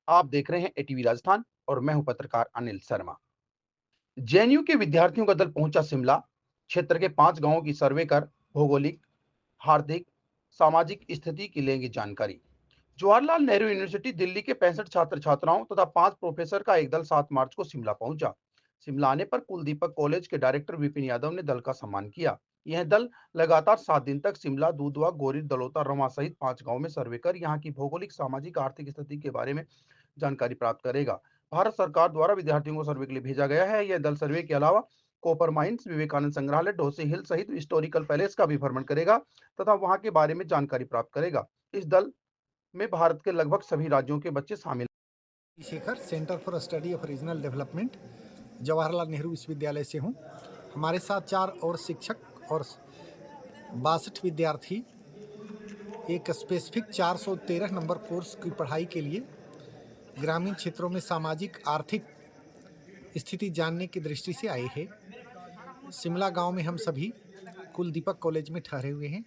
आप देख रहे हैं एटीवी राजस्थान और मैं हूं पत्रकार अनिल शर्मा। जेएनयू के विद्यार्थियों का दल पहुंचा शिमला। क्षेत्र के 5 गांवों की सर्वे कर भौगोलिक, आर्थिक, सामाजिक स्थिति की लेंगे जानकारी। जवाहरलाल नेहरू यूनिवर्सिटी दिल्ली के 65 छात्र छात्राओं तथा 5 प्रोफेसर का एक दल 7 मार्च को शिमला पहुंचा। शिमला आने पर कुलदीपक कॉलेज के डायरेक्टर विपिन यादव ने दल का सम्मान किया। यह दल लगातार 7 दिन तक शिमला, दूधवा, गोरी, दलौता, रमा सहित 5 गांवों में सर्वे कर यहां की भौगोलिक, सामाजिक, आर्थिक स्थिति के बारे में जानकारी प्राप्त करेगा। भारत सरकार द्वारा विद्यार्थियों को सर्वे के लिए भेजा गया है। यह दल सर्वे के अलावा कॉपर माइंस, विवेकानंद संग्रहालय, ढोसी हिल सहित हिस्टोरिकल पैलेस का भी भ्रमण करेगा तथा वहां के बारे में जानकारी प्राप्त करेगा। इस दल में भारत के लगभग सभी राज्यों के बच्चे शामिल। Shekhar, centre for study of regional development, Jawaharlal Nehru विश्वविद्यालय से हूँ। हमारे साथ 4 और शिक्षक और 62 विद्यार्थी एक स्पेसिफिक 413 नंबर कोर्स की पढ़ाई के लिए ग्रामीण क्षेत्रों में सामाजिक आर्थिक स्थिति जानने की दृष्टि से आए हैं। शिमला गांव में हम सभी कुलदीपक कॉलेज में ठहरे हुए हैं।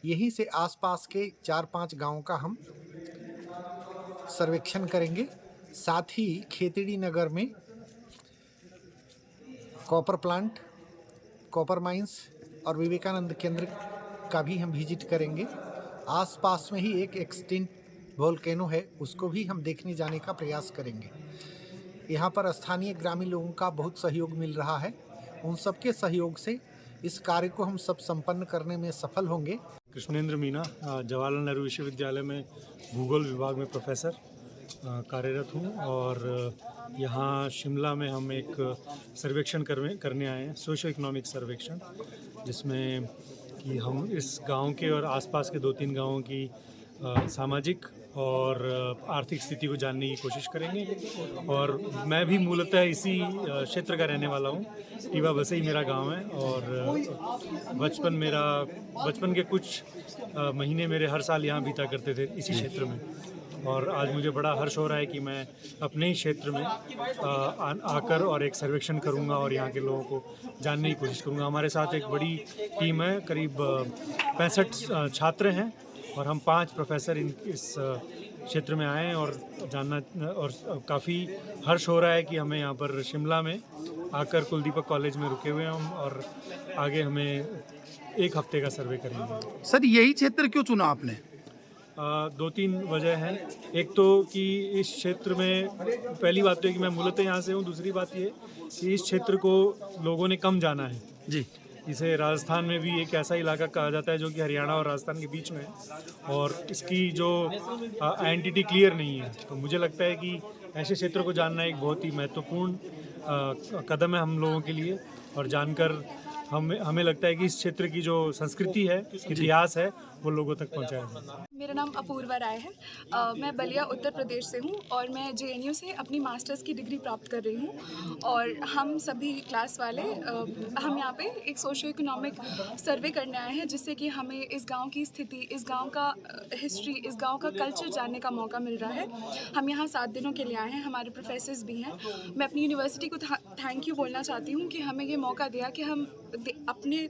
यहीं से आसपास के 4-5 गांवों का हम सर्वेक्षण करेंगे। साथ ही खेतड़ी नगर में कॉपर प्लांट, कॉपर माइंस और विवेकानंद केंद्र का भी हम विजिट करेंगे। आसपास में ही एक एक्सटिंक्ट वोल्केनो है, उसको भी हम देखने जाने का प्रयास करेंगे। यहाँ पर स्थानीय ग्रामीण लोगों का बहुत सहयोग मिल रहा है। उन सबके सहयोग से इस कार्य को हम सब संपन्न करने में सफल होंगे। कृष्णेंद्र मीना, जवाहरलाल नेहरू विश्वविद्यालय में भूगोल विभाग में प्रोफेसर कार्यरत हूँ और यहाँ शिमला में हम एक सर्वेक्षण करने आए हैं, सोशो इकोनॉमिक सर्वेक्षण, जिसमें कि हम इस गांव के और आसपास के 2-3 गांवों की सामाजिक और आर्थिक स्थिति को जानने की कोशिश करेंगे। और मैं भी मूलतः इसी क्षेत्र का रहने वाला हूँ। टीवा बसई मेरा गांव है और बचपन के कुछ महीने मेरे हर साल यहाँ बीता करते थे इसी क्षेत्र में। और आज मुझे बड़ा हर्ष हो रहा है कि मैं अपने ही क्षेत्र में आकर और एक सर्वेक्षण करूंगा और यहाँ के लोगों को जानने की कोशिश करूंगा। हमारे साथ एक बड़ी टीम है, करीब 65 छात्र हैं और हम 5 प्रोफेसर इस क्षेत्र में आए हैं और जानना और काफ़ी हर्ष हो रहा है कि हमें यहाँ पर शिमला में आकर कुलदीपक कॉलेज में रुके हुए हैं हम और आगे हमें 1 हफ्ते का सर्वे करेंगे। सर, यही क्षेत्र क्यों चुना आपने? 2-3 वजह हैं। एक तो कि इस क्षेत्र में पहली बात तो है कि मैं मूलतः यहाँ से हूँ। दूसरी बात ये कि इस क्षेत्र को लोगों ने कम जाना है जी। इसे राजस्थान में भी एक ऐसा इलाका कहा जाता है जो कि हरियाणा और राजस्थान के बीच में है और इसकी जो आइडेंटिटी क्लियर नहीं है। तो मुझे लगता है कि ऐसे क्षेत्रों को जानना एक बहुत ही महत्वपूर्ण कदम है हम लोगों के लिए और जानकर हमें लगता है कि इस क्षेत्र की जो संस्कृति है, इतिहास है, वो लोगों तक पहुंचाया जाए। मेरा नाम अपूर्वा राय है। मैं बलिया उत्तर प्रदेश से हूँ और मैं जेएनयू से अपनी मास्टर्स की डिग्री प्राप्त कर रही हूँ। और हम सभी क्लास वाले हम यहाँ पे एक सोशो इकोनॉमिक सर्वे करने आए हैं, जिससे कि हमें इस गांव की स्थिति, इस गांव का हिस्ट्री, इस गांव का कल्चर जानने का मौका मिल रहा है। हम यहाँ 7 दिनों के लिए आए हैं, हमारे प्रोफेसर्स भी हैं। मैं अपनी यूनिवर्सिटी को थैंक यू बोलना चाहती हूँ कि हमें ये मौका दिया कि हम अपने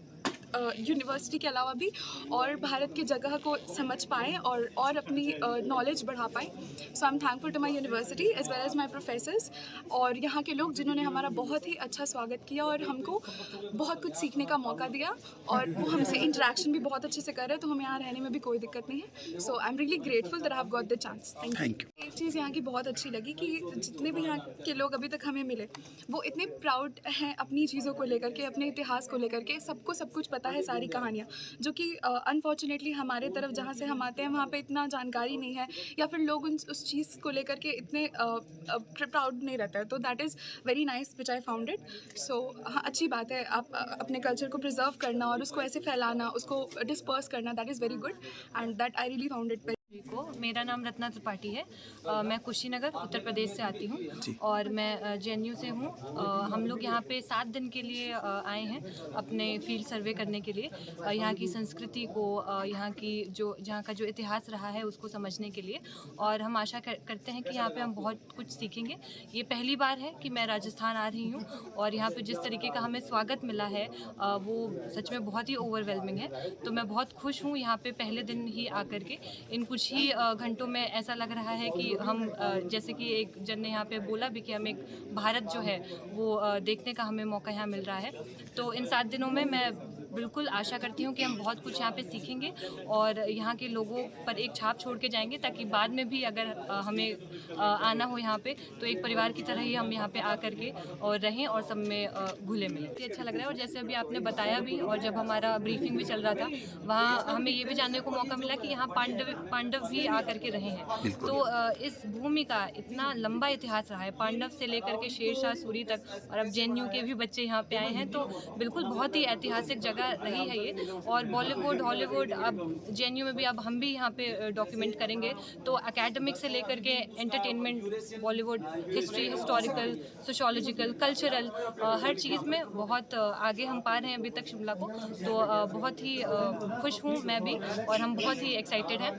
यूनिवर्सिटी के अलावा भी और भारत की जगह को समझ पाएँ और अपनी नॉलेज बढ़ा पाएँ। So I am thankful to my university as well as my professors और यहाँ के लोग जिन्होंने हमारा बहुत ही अच्छा स्वागत किया और हमको बहुत कुछ सीखने का मौका दिया और वो हमसे इंटरेक्शन भी बहुत अच्छे से कर रहे हैं, तो हमें यहाँ रहने में भी कोई दिक्कत नहीं है। So I am really grateful that I have got the chance. Thank you. एक चीज़ यहाँ की बहुत अच्छी लगी कि जितने भी यहाँ के लोग अभी तक हमें मिले वो इतने प्राउड हैं अपनी चीज़ों को लेकर के, अपने इतिहास को लेकर के। सबको सब कुछ पता है, सारी कहानियाँ, जो कि अनफॉर्चुनेटली हमारे तरफ जहाँ से हम आते हैं वहाँ पे इतना जानकारी नहीं है या फिर लोग उस चीज़ को लेकर के इतने प्राउड नहीं रहता है। तो that is very nice which I found it. So हाँ, अच्छी बात है आप अपने कल्चर को प्रिजर्व करना और उसको ऐसे फैलाना, उसको डिस्पर्स करना, that is very good and that I really found it. मेरा नाम रत्ना त्रिपाठी है। मैं कुशीनगर उत्तर प्रदेश से आती हूँ और मैं जेएनयू से हूँ। हम लोग यहाँ पे 7 दिन के लिए आए हैं अपने फील्ड सर्वे करने के लिए, यहाँ की संस्कृति को, यहाँ का जो इतिहास रहा है उसको समझने के लिए। और हम आशा करते हैं कि यहाँ पे हम बहुत कुछ सीखेंगे। ये पहली बार है कि मैं राजस्थान आ रही हूँ और यहाँ पे जिस तरीके का हमें स्वागत मिला है वो सच में बहुत ही ओवरवेलमिंग है। तो मैं बहुत खुश हूँ यहाँ पे पहले दिन ही आकर के इन कुछ कुछ ही घंटों में ऐसा लग रहा है कि हम जैसे कि एक जन ने यहाँ पे बोला भी कि हम एक भारत जो है वो देखने का हमें मौका यहाँ मिल रहा है। तो इन 7 दिनों में मैं बिल्कुल आशा करती हूँ कि हम बहुत कुछ यहाँ पे सीखेंगे और यहाँ के लोगों पर एक छाप छोड़ के जाएंगे, ताकि बाद में भी अगर हमें आना हो यहाँ पे तो एक परिवार की तरह ही हम यहाँ पे आ करके और रहें और सब में घुले मिले। अच्छा लग रहा है। और जैसे अभी आपने बताया भी, और जब हमारा ब्रीफिंग भी चल रहा था वहाँ हमें ये भी जानने को मौका मिला कि यहाँ पांडव भी आ करके रहे हैं। तो इस भूमि का इतना लंबा इतिहास रहा है, पांडव से लेकर के शेरशाह सूरी तक, और अब जेएनयू के भी बच्चे यहाँ पे आए हैं। तो बिल्कुल बहुत ही ऐतिहासिक जगह रही है ये। और बॉलीवुड, हॉलीवुड, अब जेएनयू में भी अब हम भी यहाँ पे डॉक्यूमेंट करेंगे। तो एकेडमिक से लेकर के entertainment, Bollywood, history, historical, sociological, cultural, हर चीज़ में बहुत आगे हम पा रहे हैं अभी तक शिमला को। तो बहुत ही खुश हूँ मैं भी, और हम बहुत ही एक्साइटेड हैं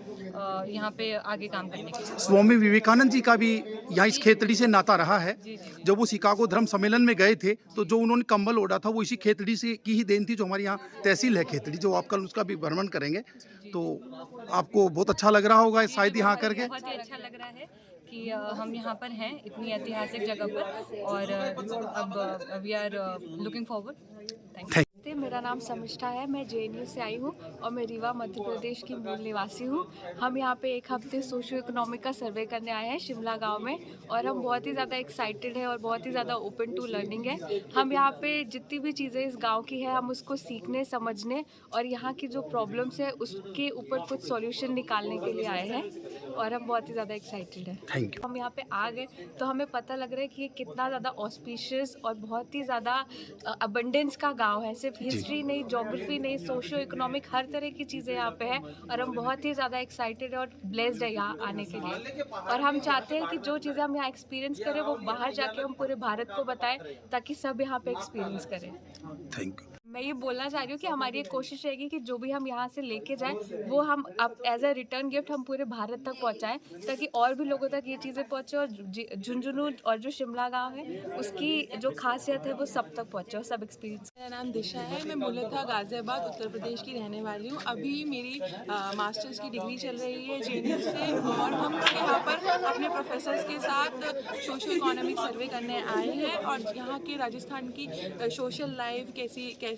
यहाँ पे आगे काम करने के लिए। स्वामी विवेकानंद जी का भी यहाँ इस खेतड़ी से नाता रहा है। जब वो शिकागो धर्म सम्मेलन में गए थे तो जो उन्होंने कंबल ओढ़ा था वो इसी खेतड़ी से की ही देन थी। जो हमारी यहाँ तहसील है खेतड़ी, जो आप कल उसका भी भ्रमण करेंगे तो आपको बहुत अच्छा लग रहा होगा शायद यहाँ करके। बहुत ही अच्छा लग रहा है कि हम यहाँ पर हैं इतनी ऐतिहासिक जगह पर, और अब we are looking forward. Thank you. मेरा नाम समिष्ठा है, मैं जेएनयू से आई हूँ और मैं रीवा मध्य प्रदेश की मूल निवासी हूँ। हम यहाँ पे एक हफ्ते सोशियो इकोनॉमिक का सर्वे करने आए हैं शिमला गांव में, और हम बहुत ही ज़्यादा एक्साइटेड हैं और बहुत ही ज़्यादा ओपन टू लर्निंग है। हम यहाँ पे जितनी भी चीज़ें इस गांव की है हम उसको सीखने, समझने और यहाँ की जो प्रॉब्लम्स है उसके ऊपर कुछ सॉल्यूशन निकालने के लिए आए हैं, और हम बहुत ही ज़्यादा एक्साइटेड हैं। Thank you. हम यहाँ पे आ गए तो हमें पता लग रहा है कि ये कितना ज़्यादा ऑस्पिशियस और बहुत ही ज़्यादा अबंडेंस का गांव है। सिर्फ हिस्ट्री नहीं, ज्योग्राफी नहीं, सोशियो इकोनॉमिक हर तरह की चीज़ें यहाँ पे है, और हम बहुत ही ज़्यादा एक्साइटेड और ब्लेस्ड है यहाँ आने के लिए। और हम चाहते हैं कि जो चीज़ें हम यहाँ एक्सपीरियंस करें वो बाहर जाके हम पूरे भारत को बताएं, ताकि सब यहाँ पे एक्सपीरियंस करें। Thank you. मैं ये बोलना चाह रही हूँ कि हमारी एक कोशिश रहेगी कि जो भी हम यहाँ से लेके जाएं वो हम अब एज अ रिटर्न गिफ्ट हम पूरे भारत तक पहुँचाएं, ताकि और भी लोगों तक ये चीज़ें पहुँचे, और झुंझुनू और जो शिमला गांव है उसकी जो खासियत है वो सब तक पहुँचे और सब एक्सपीरियंस। मेरा नाम दिशा है, मैं मूलतः गाज़ियाबाद उत्तर प्रदेश की रहने वाली हूँ। अभी मेरी मास्टर्स की डिग्री चल रही है जेएनयू से, और हम यहाँ पर अपने प्रोफेसर्स के साथ सोशो इकोनॉमिक सर्वे करने आए हैं, और यहाँ के राजस्थान की सोशल लाइफ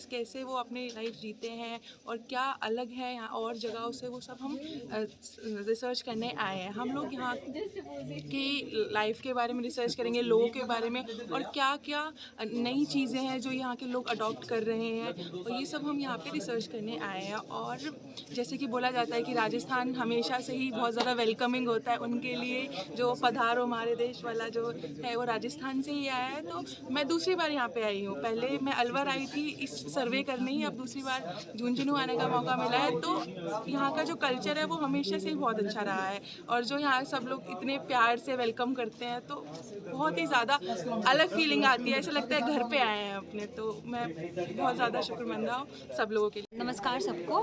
कैसे वो अपनी लाइफ जीते हैं और क्या अलग है यहाँ और जगहों से, वो सब हम रिसर्च करने आए हैं। हम लोग यहाँ की लाइफ के बारे में रिसर्च करेंगे, लोगों के बारे में, और क्या क्या नई चीज़ें हैं जो यहाँ के लोग अडॉप्ट कर रहे हैं, और ये सब हम यहाँ पे रिसर्च करने आए हैं। और जैसे कि बोला जाता है कि राजस्थान हमेशा से ही बहुत ज़्यादा वेलकमिंग होता है उनके लिए, जो पधारो हमारे देश वाला जो है वो राजस्थान से ही आया है। तो मैं दूसरी बार यहाँ पे आई हूँ, पहले मैं अलवर आई थी इस सर्वे करने ही, अब दूसरी बार झुंझुनू आने का मौका मिला है। तो यहाँ का जो कल्चर है वो हमेशा से ही बहुत अच्छा रहा है, और जो यहाँ सब लोग इतने प्यार से वेलकम करते हैं तो बहुत ही ज़्यादा अलग फीलिंग आती है, ऐसा लगता है घर पे आए हैं अपने। तो मैं बहुत ज़्यादा शुक्रमंदा हूँ सब लोगों के लिए। नमस्कार सबको,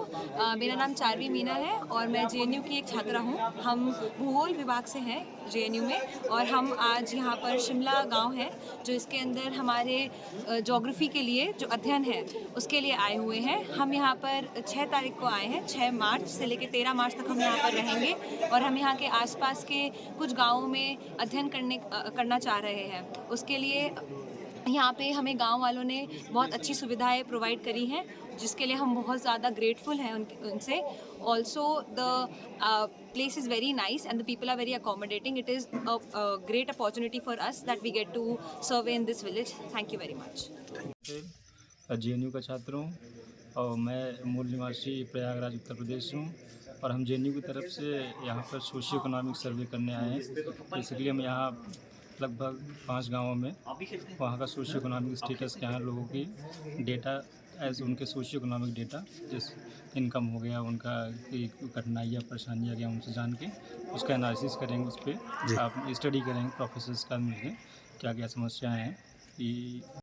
मेरा नाम चारवी मीना है और मैं जेएनयू की एक छात्रा हूँ। हम भूगोल विभाग से हैं जेएनयू में, और हम आज यहाँ पर शिमला गांव है जो इसके अंदर हमारे ज्योग्राफी के लिए जो अध्ययन है उसके लिए आए हुए हैं। हम यहाँ पर 6 तारीख को आए हैं, 6 मार्च से लेकर 13 मार्च तक हम यहाँ पर रहेंगे, और हम यहाँ के आसपास के कुछ गाँवों में अध्ययन करना चाह रहे हैं। उसके लिए यहाँ पे हमें गांव वालों ने बहुत अच्छी सुविधाएं प्रोवाइड करी हैं, जिसके लिए हम बहुत ज़्यादा ग्रेटफुल हैं उनसे। Also the place is very nice and the people are very accommodating. It is a great opportunity for us that we get to survey in this village. Thank you very much. JNU का छात्र हूँ और मैं मूल निवासी प्रयागराज उत्तर प्रदेश हूँ, और हम जेएनयू की तरफ से यहाँ पर सोशियो इकोनॉमिक सर्वे करने आए हैं। इसलिए हम यहाँ लगभग 5 गांवों में वहाँ का सोशियो इकोनॉमिक स्टेटस क्या है लोगों की डेटा एज उनके सोशियो इकोनॉमिक डेटा, जिस इनकम हो गया, उनका कठिनाइयाँ परेशानियाँ गया, उनसे जान के उसका एनालिसिस करेंगे, उस पर आप स्टडी करेंगे प्रोफेसर्स का मिलकर क्या क्या समस्याएँ हैं।